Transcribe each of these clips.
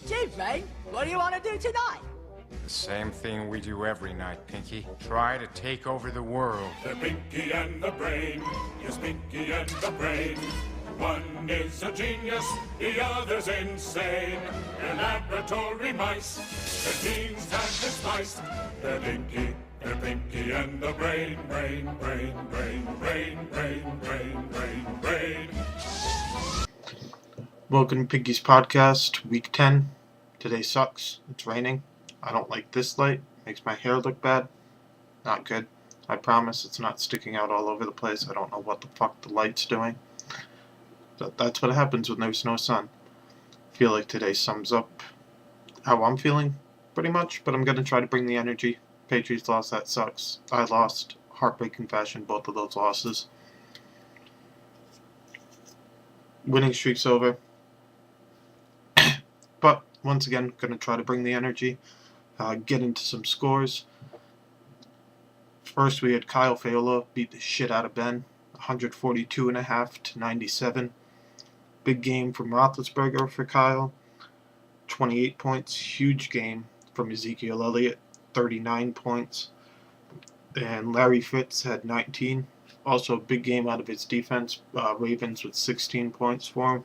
Gee, Rain, what do you want to do tonight? The same thing we do every night, Pinky. Try to take over the world. They're Pinky and the Brain. Yes, Pinky and the Brain. One is a genius, the other's insane. They're laboratory mice. Their genes have been spliced. They're Pinky and the Brain. Brain, brain, brain, brain, brain, brain, brain, brain. Welcome to Pinky's Podcast, Week 10. Today sucks. It's raining. I don't like this light. Makes my hair look bad. Not good. I promise it's not sticking out all over the place. I don't know what the fuck the light's doing. But that's what happens when there's no sun. I feel like today sums up how I'm feeling, pretty much. But I'm going to try to bring the energy. Patriots lost, that sucks. I lost. Heartbreaking fashion, both of those losses. Winning streak's over. But, once again, going to try to bring the energy. Get into some scores. First, we had Kyle Faola beat the shit out of Ben. 142.5 to 97. Big game from Roethlisberger for Kyle. 28 points. Huge game from Ezekiel Elliott. 39 points. And Larry Fitz had 19. Also, a big game out of his defense. Ravens with 16 points for him.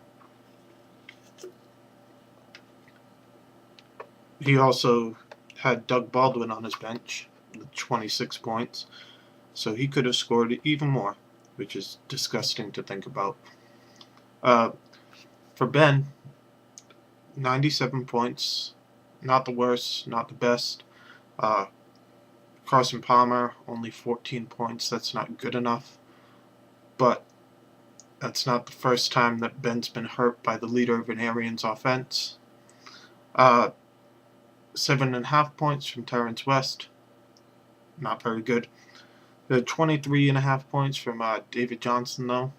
He also had Doug Baldwin on his bench with 26 points. So he could have scored even more, which is disgusting to think about. For Ben, 97 points. Not the worst, not the best. Carson Palmer, only 14 points. That's not good enough. But that's not the first time that Ben's been hurt by the leader of an Arians offense. 7.5 points from Terrence West. Not very good. 23.5 points from David Johnson, though.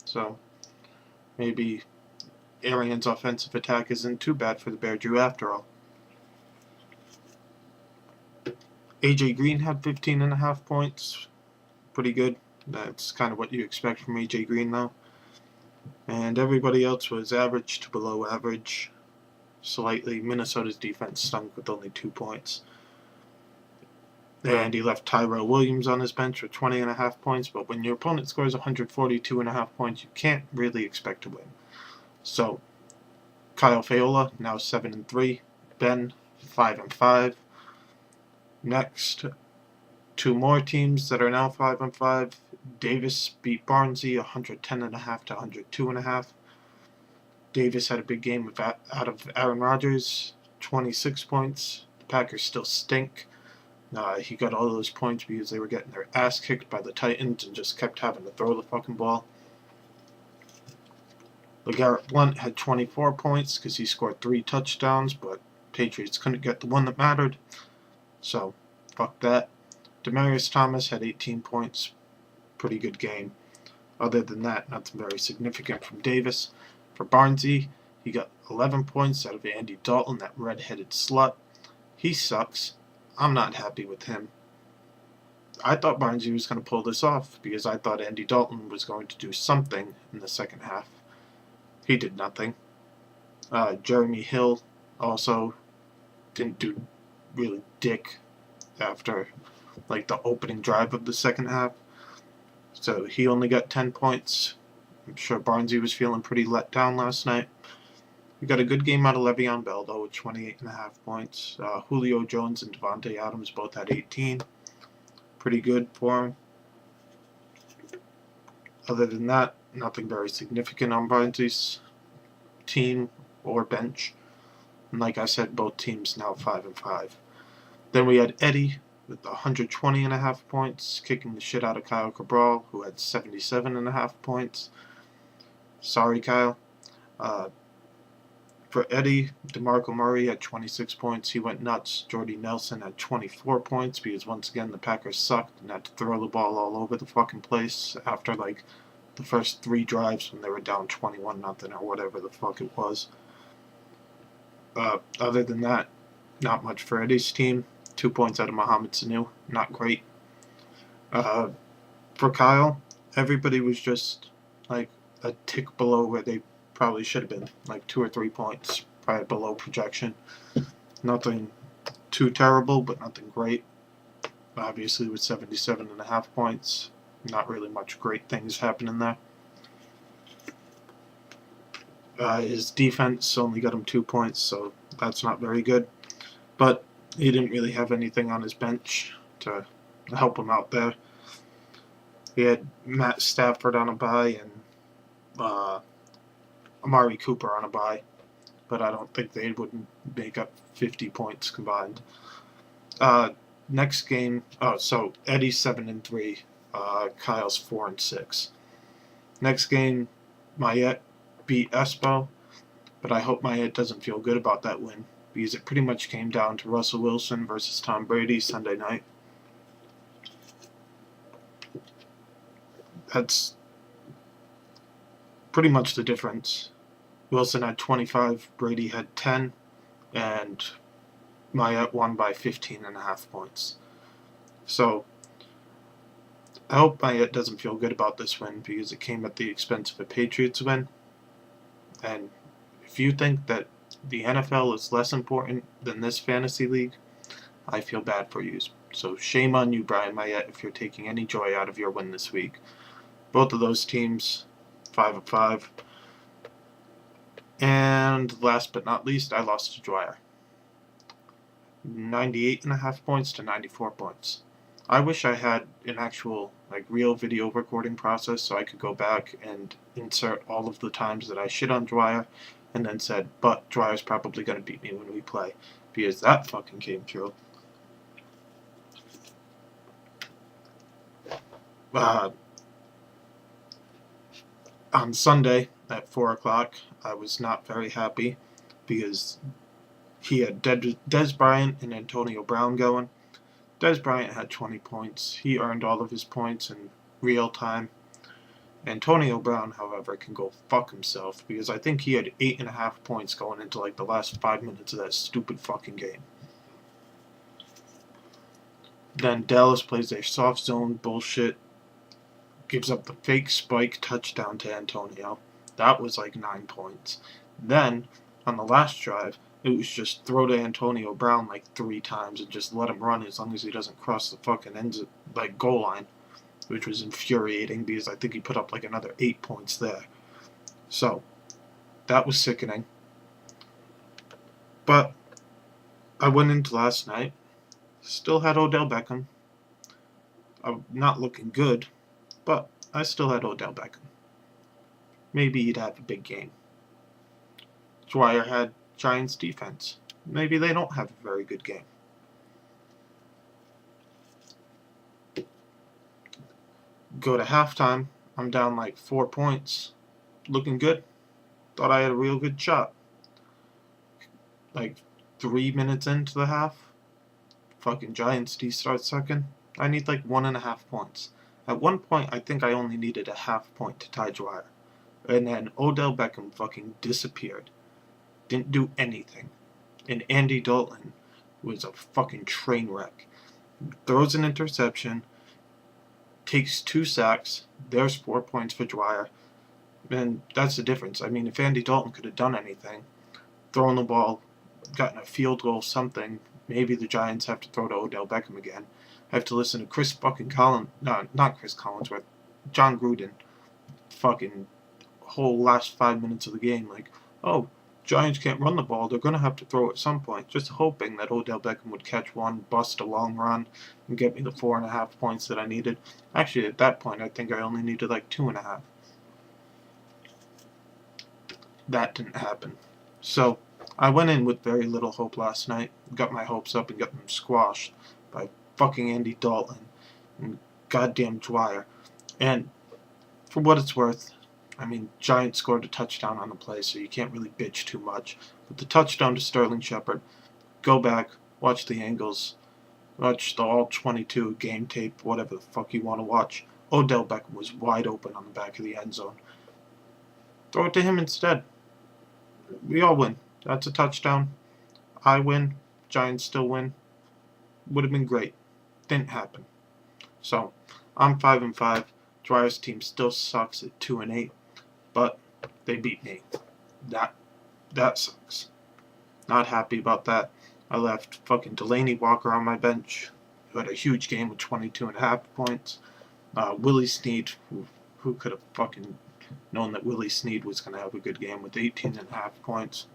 So maybe Arians' offensive attack isn't too bad for the Bear Drew after all. AJ Green had 15.5 points. Pretty good. That's kind of what you expect from AJ Green, though. And everybody else was average to below average. Slightly. Minnesota's defense stunk with only 2 points. And he left Tyrell Williams on his bench with 20.5 points. But when your opponent scores 142.5 points, you can't really expect to win. So, Kyle Faola, now 7-3. Ben, 5-5. Next, two more teams that are now 5-5. Davis beat Barnsley 110.5 to 102.5. Davis had a big game out of Aaron Rodgers, 26 points. The Packers still stink. He got all those points because they were getting their ass kicked by the Titans and just kept having to throw the fucking ball. LeGarrette Blount had 24 points because he scored 3 touchdowns, but Patriots couldn't get the one that mattered. So, fuck that. Demaryius Thomas had 18 points. Pretty good game. Other than that, nothing very significant from Davis. For Barnsley, he got 11 points out of Andy Dalton, that red-headed slut. He sucks. I'm not happy with him. I thought Barnsley was going to pull this off because I thought Andy Dalton was going to do something in the second half. He did nothing. Jeremy Hill also didn't do really dick after the opening drive of the second half. So he only got 10 points. I'm sure Barnsley was feeling pretty let down last night. We got a good game out of Le'Veon Bell, though, with 28.5 points. Julio Jones and Devontae Adams both had 18. Pretty good for him. Other than that, nothing very significant on Barnsley's team or bench. And like I said, both teams now 5-5. Then we had Eddie with 120.5 points, kicking the shit out of Kyle Cabral, who had 77.5 points. Sorry, Kyle. For Eddie, DeMarco Murray had 26 points. He went nuts. Jordy Nelson had 24 points because, once again, the Packers sucked and had to throw the ball all over the fucking place after, the first 3 drives when they were down 21-0 or whatever the fuck it was. Other than that, not much for Eddie's team. 2 points out of Mohamed Sanu. Not great. For Kyle, everybody was just, a tick below where they probably should have been, 2 or 3 points. probably below projection. Nothing too terrible, but nothing great. Obviously, with 77.5 points, not really much great things happening there. His defense only got him 2 points, so that's not very good. But he didn't really have anything on his bench to help him out there. He had Matt Stafford on a bye and Amari Cooper on a bye, but I don't think they would make up 50 points combined. Next game, so Eddie's 7-3, Kyle's 4-6. Next game, Mayette beat Espo, but I hope Mayette doesn't feel good about that win, because it pretty much came down to Russell Wilson versus Tom Brady Sunday night. That's pretty much the difference. Wilson had 25, Brady had 10, and Mayette won by 15.5 points. So, I hope Mayette doesn't feel good about this win because it came at the expense of a Patriots win. And if you think that the NFL is less important than this fantasy league, I feel bad for you. So shame on you, Brian Mayette, if you're taking any joy out of your win this week. Both of those teams, 5-5. And last but not least, I lost to Dwyer. 98.5 points to 94 points. I wish I had an actual, real video recording process so I could go back and insert all of the times that I shit on Dwyer and then said, but Dwyer's probably going to beat me when we play. Because that fucking came true. On Sunday at 4 o'clock, I was not very happy because he had Dez Bryant and Antonio Brown going. Dez Bryant had 20 points. He earned all of his points in real time. Antonio Brown, however, can go fuck himself because I think he had 8.5 points going into the last 5 minutes of that stupid fucking game. Then Dallas plays their soft zone bullshit, gives up the fake spike touchdown to Antonio. That was 9 points. Then, on the last drive, it was just throw to Antonio Brown 3 times and just let him run as long as he doesn't cross the fucking goal line, which was infuriating because I think he put up another 8 points there. So, that was sickening. But I went into last night, still had Odell Beckham. I'm not looking good, but I still had Odell Beckham. Maybe he'd have a big game. Dwyer had Giants defense. Maybe they don't have a very good game. Go to halftime. I'm down 4 points. Looking good. Thought I had a real good shot. 3 minutes into the half, fucking Giants D starts sucking. I need 1.5 points. At one point, I think I only needed a half point to tie Dwyer. And then Odell Beckham fucking disappeared. Didn't do anything. And Andy Dalton was a fucking train wreck. Throws an interception, takes 2 sacks, there's 4 points for Dwyer. And that's the difference. I mean, if Andy Dalton could have done anything, thrown the ball, gotten a field goal, something, maybe the Giants have to throw to Odell Beckham again. I have to listen to Chris fucking Collins, no, not Chris Collinsworth, John Gruden, fucking whole last 5 minutes of the game, oh, Giants can't run the ball, they're going to have to throw at some point, just hoping that Odell Beckham would catch one, bust a long run, and get me the 4.5 points that I needed. Actually, at that point, I think I only needed 2.5. That didn't happen. So, I went in with very little hope last night, got my hopes up and got them squashed by fucking Andy Dalton and goddamn Dwyer. And for what it's worth, I mean, Giants scored a touchdown on the play, so you can't really bitch too much. But the touchdown to Sterling Shepard, go back, watch the angles, watch the all 22 game tape, whatever the fuck you want to watch. Odell Beckham was wide open on the back of the end zone. Throw it to him instead. We all win. That's a touchdown. I win. Giants still win. Would have been great. Didn't happen. So, I'm 5-5. Dwyer's team still sucks at 2-8. But they beat me. That sucks. Not happy about that. I left fucking Delaney Walker on my bench, who had a huge game with 22.5 points. Willie Snead, who could have fucking known that Willie Snead was going to have a good game with 18.5 points.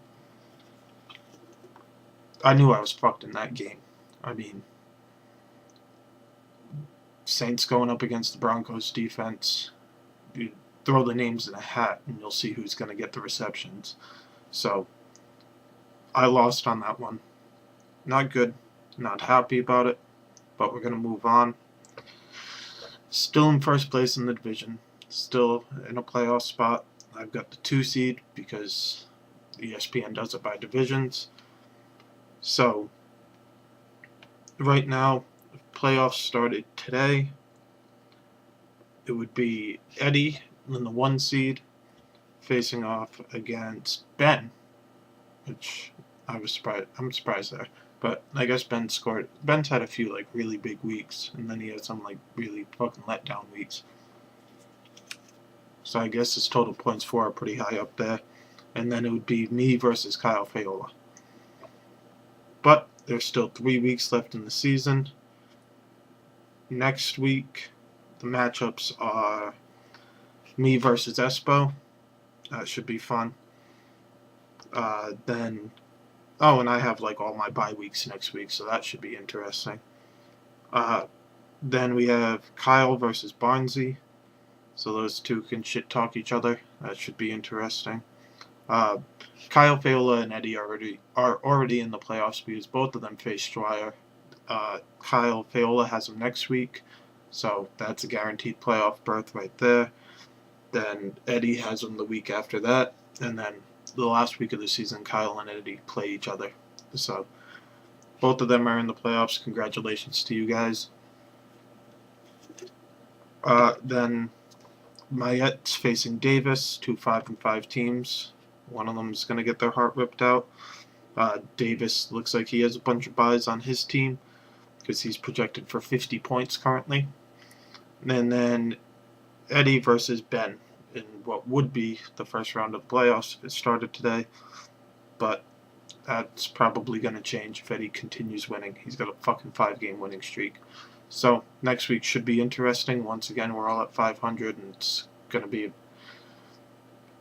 I knew I was fucked in that game. I mean, Saints going up against the Broncos defense. You throw the names in a hat and you'll see who's going to get the receptions. So, I lost on that one. Not good. Not happy about it. But we're going to move on. Still in first place in the division. Still in a playoff spot. I've got the 2 seed because ESPN does it by divisions. So, right now, if playoffs started today, it would be Eddie in the 1 seed facing off against Ben, which I'm surprised there. But I guess Ben's had a few like really big weeks, and then he had some like really fucking letdown weeks. So I guess his total points for are pretty high up there. And then it would be me versus Kyle Fayola. But there's still 3 weeks left in the season. Next week, the matchups are me versus Espo. That should be fun. And I have like all my bye weeks next week, so that should be interesting. Then we have Kyle versus Barnsey. So those two can shit talk each other. That should be interesting. Kyle Fayola and Eddie are already in the playoffs because both of them face Dwyer. Kyle Fayola has them next week, so that's a guaranteed playoff berth right there. Then Eddie has them the week after that, and then the last week of the season, Kyle and Eddie play each other. So both of them are in the playoffs. Congratulations to you guys. Then Mayette's facing Davis, 2 5-5 teams. One of them is going to get their heart ripped out. Davis looks like he has a bunch of buys on his team because he's projected for 50 points currently. And then Eddie versus Ben in what would be the first round of playoffs if it started today. But that's probably going to change if Eddie continues winning. He's got a fucking 5-game winning streak. So next week should be interesting. Once again, we're all at 500, and it's going to be a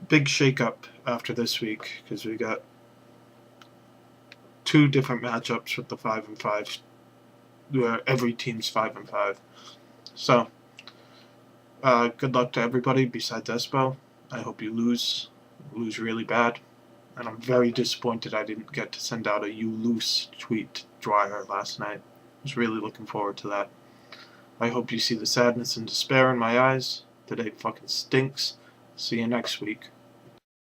big shakeup after this week because we got 2 different matchups with the 5-5, where every team's 5-5. So, good luck to everybody besides Espo. I hope you lose really bad. And I'm very disappointed I didn't get to send out a "you lose" tweet to Dwyer last night. I was really looking forward to that. I hope you see the sadness and despair in my eyes. Today fucking stinks. See you next week.